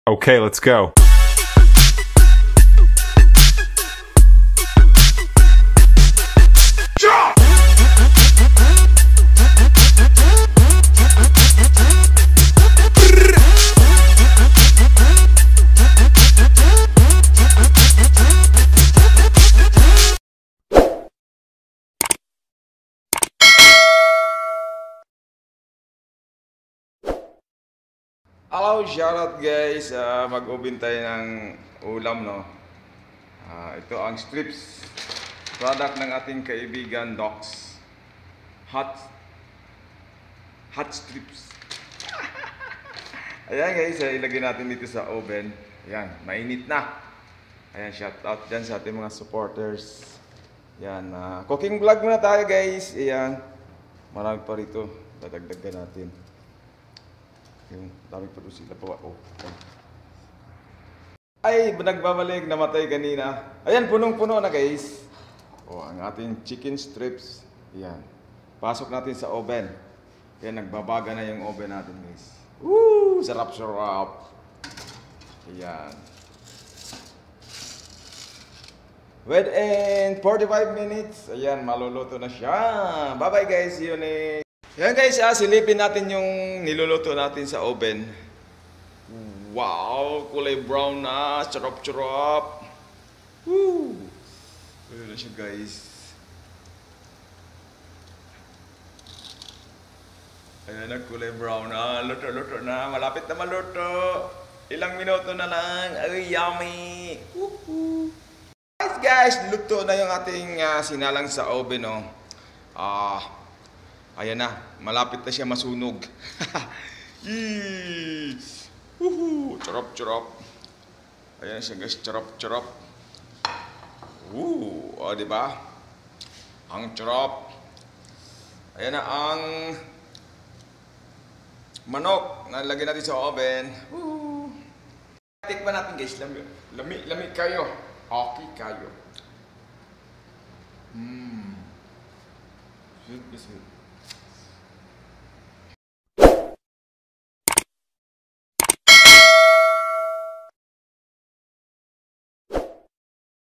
Okay, let's go. Hello, shoutout guys! Mag-ubin tayo ng ulam, no? Ito ang strips. Product ng ating kaibigan, Docs. Hot strips. Ayan guys, ilagay natin dito sa oven. Ayan, mainit na. Ayan, shoutout dyan sa ating mga supporters. Ayan, cooking vlog muna tayo guys. Ayan, marami pa rito. Dadagdagan natin. Yung dami pa doon sila pa. Oh. Ay, nagbabalik, namatay kanina. Ayan, punong-puno na guys. Oh, ang ating chicken strips. Ayan. Pasok natin sa oven. Ayan, nagbabaga na yung oven natin guys. Woo! Sarap-sarap. Ayan. Within 45 minutes, ayan, maluluto na siya. Bye-bye guys, see you next. Yan guys, silipin natin yung niluluto natin sa oven. Wow, kulay brown na, charap-charap. Woo! Ayan na siya guys. Ayan na, kulay brown na, luto-luto na, malapit na maluto. Ilang minuto na lang, ay yummy. Woohoo! Guys, luto na yung ating sinalang sa oven, no. Ayan na, malapit na siya masunog. Charap-charap. Ayan siya guys, charap-charap. Diba? Ang charap. Ayan na ang manok na lagyan natin sa oven. Tikman natin guys, lami kayo. Okay kayo. Sweet.